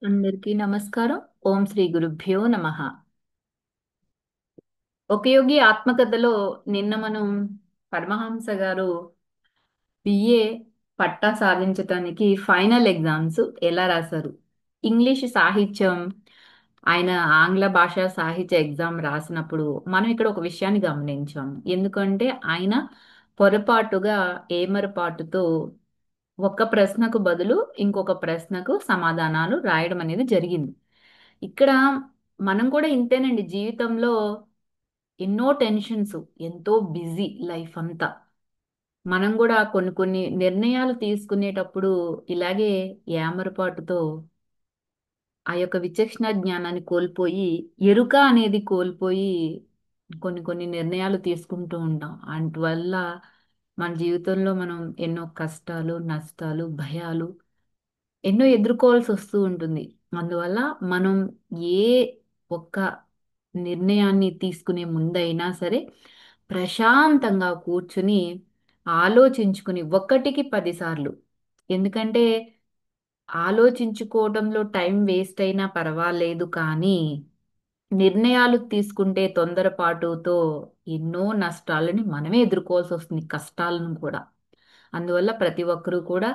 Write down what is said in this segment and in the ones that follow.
అందరికీ నమస్కారం. ఓం శ్రీ గురుభ్యో నమః. ఒక యోగి ఆత్మకథలో నిన్న మనం పరమహంస గారు బిఏ పట్టా సాధించటానికి ఫైనల్ ఎగ్జామ్స్ ఎలా రాశారు, ఇంగ్లీష్ సాహిత్యం, ఆయన ఆంగ్ల భాషా సాహిత్య ఎగ్జామ్ రాసినప్పుడు మనం ఇక్కడ ఒక విషయాన్ని గమనించాము. ఎందుకంటే ఆయన పొరపాటుగా ఏమరపాటుతో ఒక ప్రశ్నకు బదులు ఇంకొక ప్రశ్నకు సమాధానాలు రాయడం అనేది జరిగింది. ఇక్కడ మనం కూడా ఇంతేనండి. జీవితంలో ఎన్నో టెన్షన్స్, ఎంతో బిజీ లైఫ్ అంతా. మనం కూడా కొన్ని కొన్ని నిర్ణయాలు తీసుకునేటప్పుడు ఇలాగే ఏమరపాటుతో ఆ యొక్క విచక్షణ జ్ఞానాన్ని కోల్పోయి, ఎరుక అనేది కోల్పోయి కొన్ని కొన్ని నిర్ణయాలు తీసుకుంటూ ఉంటాం. అందువల్ల మన జీవితంలో మనం ఎన్నో కష్టాలు, నష్టాలు, భయాలు ఎన్నో ఎదుర్కోవాల్సి వస్తూ ఉంటుంది. అందువల్ల మనం ఏ ఒక్క నిర్ణయాన్ని తీసుకునే ముందైనా సరే ప్రశాంతంగా కూర్చుని ఆలోచించుకుని ఒకటికి 10 సార్లు. ఎందుకంటే ఆలోచించుకోవడంలో టైం వేస్ట్ అయినా పర్వాలేదు, కానీ నిర్ణయాలు తీసుకుంటే తొందరపాటుతో ఎన్నో నష్టాలని మనమే ఎదుర్కోవాల్సి వస్తుంది, కష్టాలను కూడా. అందువల్ల ప్రతి ఒక్కరూ కూడా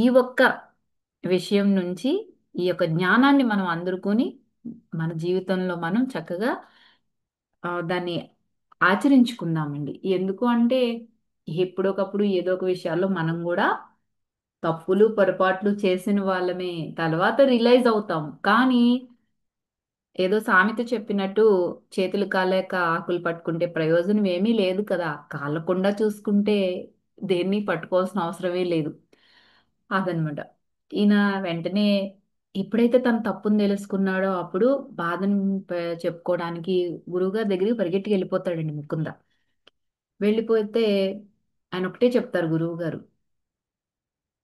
ఈ ఒక్క విషయం నుంచి ఈ యొక్క జ్ఞానాన్ని మనం అందుకొని మన జీవితంలో మనం చక్కగా దాన్ని ఆచరించుకుందామండి. ఎందుకు అంటే ఎప్పుడొకప్పుడు ఏదో ఒక విషయాల్లో మనం కూడా తప్పులు పొరపాట్లు చేసిన వాళ్ళమే తర్వాత రియలైజ్ అవుతాం. కానీ ఏదో సామెత చెప్పినట్టు చేతులు కాలేక ఆకులు పట్టుకుంటే ప్రయోజనం ఏమీ లేదు కదా. కాలకుండా చూసుకుంటే దేన్ని పట్టుకోవాల్సిన అవసరమే లేదు. అదనమాట. ఈయన వెంటనే ఎప్పుడైతే తన తప్పుని తెలుసుకున్నాడో అప్పుడు బాధను చెప్పుకోవడానికి గురువుగారి దగ్గరికి పరిగెట్టుకు వెళ్ళిపోతాడండి ముకుంద. వెళ్ళిపోతే ఆయన ఒకటే చెప్తారు గురువు గారు,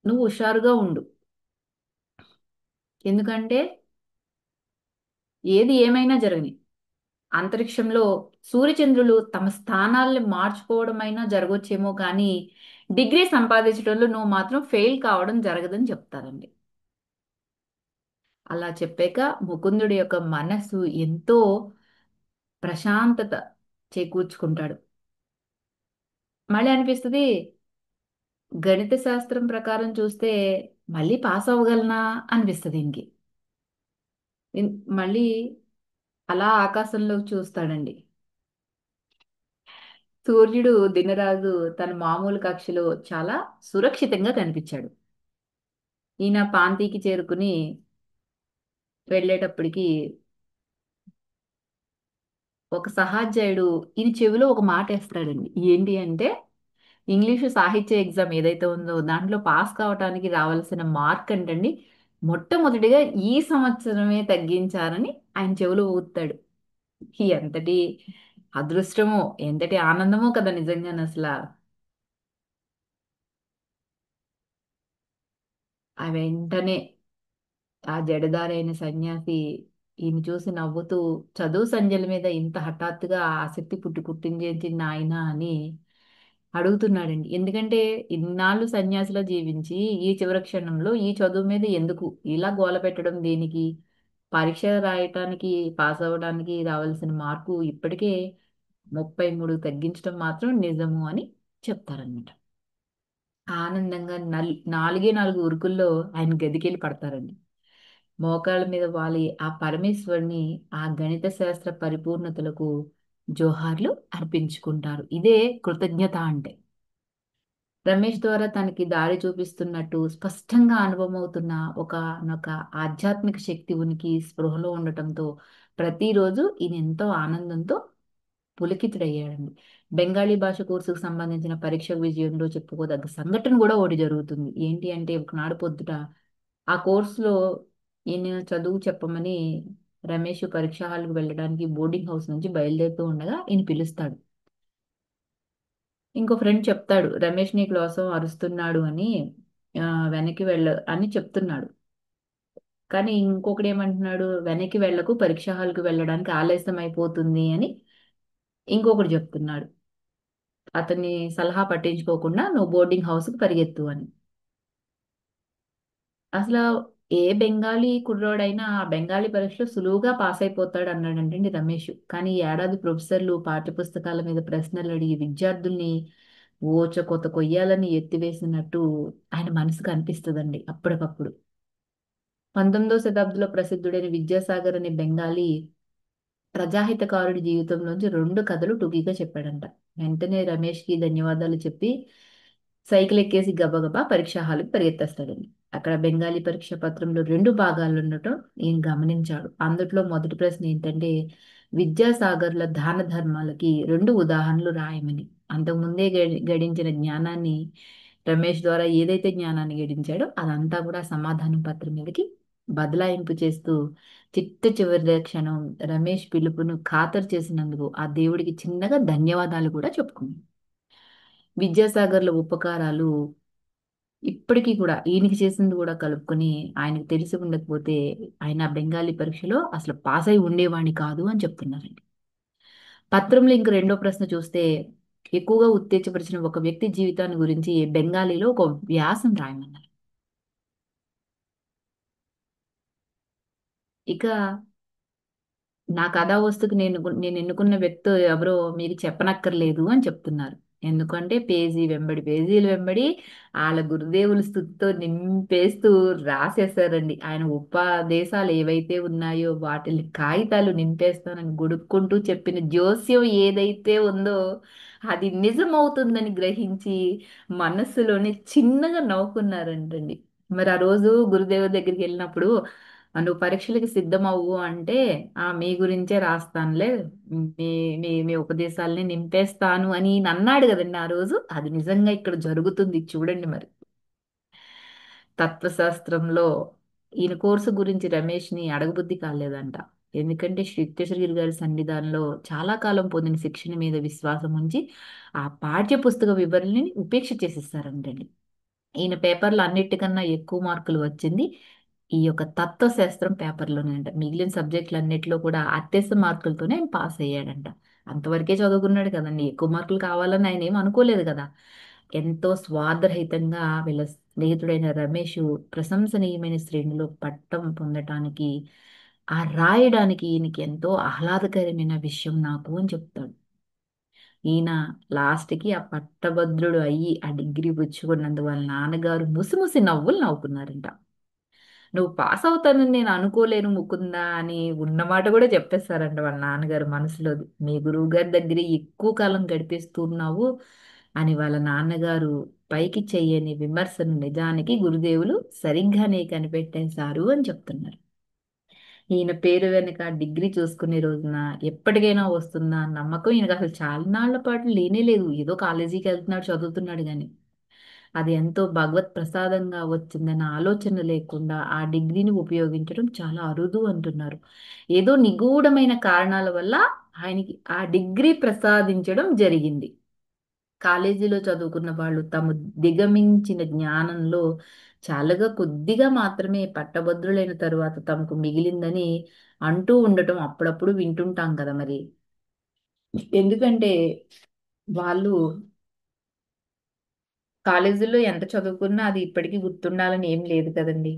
నువ్వు హుషారుగా ఉండు. ఎందుకంటే ఏది ఏమైనా జరగని అంతరిక్షంలో సూర్యచంద్రులు తమ స్థానాల్ని మార్చుకోవడమైనా జరగవచ్చేమో కానీ డిగ్రీ సంపాదించడంలో నువ్వు మాత్రం ఫెయిల్ కావడం జరగదని చెప్తారండి. అలా చెప్పాక ముకుందుడి యొక్క మనస్సు ఎంతో ప్రశాంతత చేకూర్చుకుంటాడు. మళ్ళీ అనిపిస్తుంది, గణిత శాస్త్రం ప్రకారం చూస్తే మళ్ళీ పాస్ అవ్వగలనా అనిపిస్తుంది ఇంకి. మళ్ళీ అలా ఆకాశంలోకి చూస్తాడండి. సూర్యుడు దినరాజు తన మామూలు కక్షలో చాలా సురక్షితంగా కనిపించాడు. ఈయన పాంతీకి చేరుకుని వెళ్ళేటప్పటికి ఒక సహాధ్యాయుడు ఈయన చెవిలో ఒక మాట వేస్తాడండి. ఏంటి అంటే, ఇంగ్లీషు సాహిత్య ఎగ్జామ్ ఏదైతే ఉందో దాంట్లో పాస్ కావటానికి రావాల్సిన మార్క్ అంటండి మొట్టమొదటిగా ఈ సంవత్సరమే తగ్గించారని ఆయన చెవిలో ఊతాడు. ఎంతటి అదృష్టమో, ఎంతటి ఆనందమో కదా నిజంగానే అసలు. ఆ వెంటనే ఆ జడదారైన సన్యాసి ఈయన చూసి నవ్వుతూ, చదువు సంధ్యల మీద ఇంత హఠాత్తుగా ఆసక్తి పుట్టించేసి నాయన అని అడుగుతున్నాడండి. ఎందుకంటే ఇన్నాళ్ళు సన్యాసిలో జీవించి ఈ చివరి క్షణంలో ఈ చదువు మీద ఎందుకు ఇలా గోల పెట్టడం దేనికి? పరీక్ష రాయటానికి, పాస్ అవ్వడానికి రావాల్సిన మార్కు ఇప్పటికే 33 తగ్గించడం మాత్రం నిజము అని చెప్తారనమాట. ఆనందంగా నాలుగే నాలుగు ఉరుకుల్లో ఆయన గదికెళ్ళి పడతారండి. మోకాళ్ళ మీద వాలి ఆ పరమేశ్వరుని, ఆ గణిత శాస్త్ర పరిపూర్ణతలకు జోహార్లు అర్పించుకుంటారు. ఇదే కృతజ్ఞత అంటే. రమేష్ ద్వారా తనకి దారి చూపిస్తున్నట్టు స్పష్టంగా అనుభవమవుతున్న ఒక ఆధ్యాత్మిక శక్తి ఉనికి స్పృహలో ఉండటంతో ప్రతిరోజు ఈయన ఎంతో ఆనందంతో పులకితుడయ్యాడండి. బెంగాలీ భాష కోర్సుకు సంబంధించిన పరీక్ష విజయంలో చెప్పుకోదగ్గ సంఘటన కూడా ఒకటి జరుగుతుంది. ఏంటి అంటే ఒకనాడు పొద్దుట ఆ కోర్సులో ఈయన చదువు చెప్పమని రమేష్ పరీక్ష హాల్కి వెళ్ళడానికి బోర్డింగ్ హౌస్ నుంచి బయలుదేరుతూ ఉండగా ఈయన పిలుస్తాడు. ఇంకో ఫ్రెండ్ చెప్తాడు, రమేష్ నీ కోసం అరుస్తున్నాడు అని, వెనక్కి వెళ్ళు అని చెప్తున్నాడు. కానీ ఇంకొకడు ఏమంటున్నాడు, వెనక్కి వెళ్ళకు, పరీక్ష హాల్కి వెళ్ళడానికి ఆలస్యం అయిపోతుంది అని ఇంకొకడు చెప్తున్నాడు. అతన్ని సలహా పట్టించుకోకుండా నువ్వు బోర్డింగ్ హౌస్కి పరిగెత్తు అని. అసలు ఏ బెంగాలీ కుర్రోడైనా ఆ బెంగాలీ పరీక్షలో సులువుగా పాస్ అయిపోతాడు అన్నాడంటండి రమేష్. కానీ ఈ ఏడాది ప్రొఫెసర్లు పాఠ్యపుస్తకాల మీద ప్రశ్నలు అడిగి విద్యార్థుల్ని ఊచకోత కొయ్యాలని ఎత్తివేసినట్టు ఆయన మనసుకు అనిపిస్తుందండి అప్పటికప్పుడు. 19వ శతాబ్దంలో ప్రసిద్ధుడైన విద్యాసాగర్ అనే బెంగాలీ ప్రజాహితకారుడి జీవితంలోంచి రెండు కథలు టూకీగా చెప్పాడంట. వెంటనే రమేష్కి ధన్యవాదాలు చెప్పి సైకిల్ ఎక్కేసి గబగబా పరీక్షా హాలుకి పరిగెత్తేస్తాడండి. అక్కడ బెంగాలీ పరీక్ష పత్రంలో రెండు భాగాలు ఉండటం ఈయన గమనించాడు. అందుట్లో మొదటి ప్రశ్న ఏంటంటే విద్యాసాగర్ల దాన ధర్మాలకి రెండు ఉదాహరణలు రాయమని. అంతకుముందే గడించిన జ్ఞానాన్ని రమేష్ ద్వారా ఏదైతే జ్ఞానాన్ని గడించాడో అదంతా కూడా సమాధానం పత్రం మీదకి బదలాయింపు చేస్తూ చిట్ట చివరి క్షణం రమేష్ పిలుపును ఖాతరు చేసినందుకు ఆ దేవుడికి చిన్నగా ధన్యవాదాలు కూడా చెప్పుకున్నాడు. విద్యాసాగర్ల ఉపకారాలు ఇప్పటికీ కూడా ఈయనకి చేసింది కూడా కలుపుకొని ఆయనకు తెలిసి ఉండకపోతే ఆయన ఆ బెంగాలీ పరీక్షలో అసలు పాస్ అయి ఉండేవాణ్ణి కాదు అని చెప్తున్నారండి. పత్రంలో ఇంక రెండో ప్రశ్న చూస్తే ఎక్కువగా ఉత్తేజపరిచిన ఒక వ్యక్తి జీవితాన్ని గురించి బెంగాలీలో ఒక వ్యాసం రాయమన్నారు. ఇక నా కథా వస్తుకు నేను ఎన్నుకున్న వ్యక్తి ఎవరో మీకు చెప్పనక్కర్లేదు అని చెప్తున్నారు. ఎందుకంటే పేజీ వెంబడి పేజీలు వెంబడి వాళ్ళ గురుదేవుల స్థుతితో నింపేస్తూ రాసేసారండి. ఆయన ఉపదేశాలు ఏవైతే ఉన్నాయో వాటిని కాగితాలు నింపేస్తానని గుడుక్కుంటూ చెప్పిన జోస్యం ఏదైతే ఉందో అది నిజమవుతుందని గ్రహించి మనస్సులోనే చిన్నగా నవ్వుకున్నారంటండి. మరి ఆ రోజు గురుదేవుడి దగ్గరికి వెళ్ళినప్పుడు నువ్వు పరీక్షలకి సిద్ధమవ్వు అంటే మీ గురించే రాస్తానులే, మీ మీ మీ ఉపదేశాలని నింపేస్తాను అని ఈయన అన్నాడు కదండి ఆ రోజు. అది నిజంగా ఇక్కడ జరుగుతుంది చూడండి మరి. తత్వశాస్త్రంలో ఈయన కోర్సు గురించి రమేష్ని అడగబుద్ధి కాలేదంట. ఎందుకంటే శ్రీ యుక్తేశ్వర గారి సన్నిధానంలో చాలా కాలం పొందిన శిక్షణ మీద విశ్వాసం ఉంచి ఆ పాఠ్య పుస్తక వివరణని ఉపేక్ష చేసేస్తారంటండి. ఈయన పేపర్లు అన్నిటికన్నా ఎక్కువ మార్కులు వచ్చింది ఈ యొక్క తత్వశాస్త్రం పేపర్లోనే అంట. మిగిలిన సబ్జెక్టులు అన్నిటిలో కూడా అత్యవసర మార్కులతోనే ఆయన పాస్ అయ్యాడంట. అంతవరకే చదువుకున్నాడు కదండి, ఎక్కువ మార్కులు కావాలని ఆయన ఏం అనుకోలేదు కదా. ఎంతో స్వార్థరహితంగా వీళ్ళ స్నేహితుడైన రమేష్ ప్రశంసనీయమైన శ్రేణిలో పట్టం పొందటానికి ఆ రాయడానికి ఈయనకి ఎంతో ఆహ్లాదకరమైన విషయం నాకు అని చెప్తాడు. ఈయన లాస్ట్కి ఆ పట్టభద్రుడు అయ్యి ఆ డిగ్రీ పుచ్చుకున్నందు వాళ్ళ నాన్నగారు ముసిముసి నవ్వులు నవ్వుకున్నారంట. నువ్వు పాస్ అవుతానని నేను అనుకోలేను ముకుందా అని ఉన్నమాట కూడా చెప్పేస్తారంట వాళ్ళ నాన్నగారు మనసులో. మీ గురువు గారి దగ్గర ఎక్కువ కాలం గడిపేస్తున్నావు అని వాళ్ళ నాన్నగారు పైకి చెయ్యని విమర్శను నిజానికి గురుదేవులు సరిగ్గానే కనిపెట్టేశారు అని చెప్తున్నారు. ఈయన పేరు వెనక డిగ్రీ చూసుకునే రోజున ఎప్పటికైనా వస్తుందా అన్న నమ్మకం ఈయనకు అసలు చాలా నాళ్ల పాటు లేనే లేదు. ఏదో కాలేజీకి వెళ్తున్నాడు చదువుతున్నాడు కానీ అది ఎంతో భగవత్ ప్రసాదంగా వచ్చిందన్న ఆలోచన లేకుండా ఆ డిగ్రీని ఉపయోగించడం చాలా అరుదు అంటున్నారు. ఏదో నిగూఢమైన కారణాల వల్ల ఆయనకి ఆ డిగ్రీ ప్రసాదించడం జరిగింది. కాలేజీలో చదువుకున్న వాళ్ళు తమ దిగమించిన జ్ఞానంలో చాలాగా కొద్దిగా మాత్రమే పట్టభద్రులైన తరువాత తమకు మిగిలిందని అంటూ ఉండటం అప్పుడప్పుడు వింటుంటాం కదా మరి. ఎందుకంటే వాళ్ళు కాలేజీలో ఎంత చదువుకున్నా అది ఇప్పటికీ గుర్తుండాలని ఏం లేదు కదండి.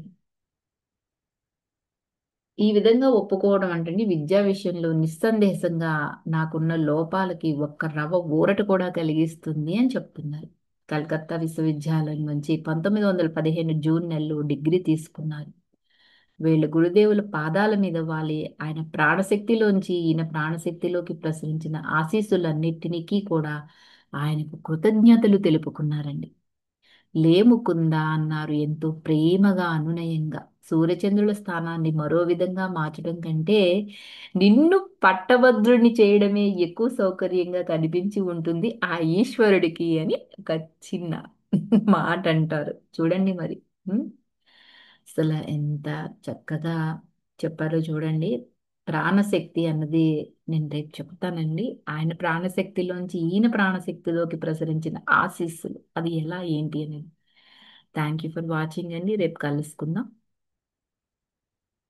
ఈ విధంగా ఒప్పుకోవడం అంటే విద్యా విషయంలో నిస్సందేహంగా నాకున్న లోపాలకి ఒక్క రవ్వ ఊరట కూడా కలిగిస్తుంది అని చెప్తున్నారు. కలకత్తా విశ్వవిద్యాలయం నుంచి 1915 జూన్ నెలలో డిగ్రీ తీసుకున్నారు. వీళ్ళ గురుదేవుల పాదాల మీద వాలి ఆయన ప్రాణశక్తిలోంచి ఈయన ప్రాణశక్తిలోకి ప్రసరించిన ఆశీస్సులన్నిటికీ కూడా ఆయనకు కృతజ్ఞతలు తెలుపుకున్నారండి. లేముకుందా అన్నారు ఎంతో ప్రేమగా అనునయంగా. సూర్యచంద్రుల స్థానాన్ని మరో విధంగా మార్చడం కంటే నిన్ను పట్టభద్రుని చేయడమే ఎక్కువ సౌకర్యంగా కనిపించి ఉంటుంది ఆ ఈశ్వరుడికి అని ఒక చిన్న మాట అంటారు చూడండి మరి. ఉం? అసలు ఎంత చక్కగా చెప్పారో చూడండి. ప్రాణశక్తి అన్నది నేను రేపు చెప్తానండి. ఆయన ప్రాణశక్తిలోంచి ఈయన ప్రాణశక్తిలోకి ప్రసరించిన ఆశీస్సులు అది ఎలా ఏంటి అనేది. థ్యాంక్ యూ ఫర్ వాచింగ్ అండి. రేపు కలుసుకుందాం.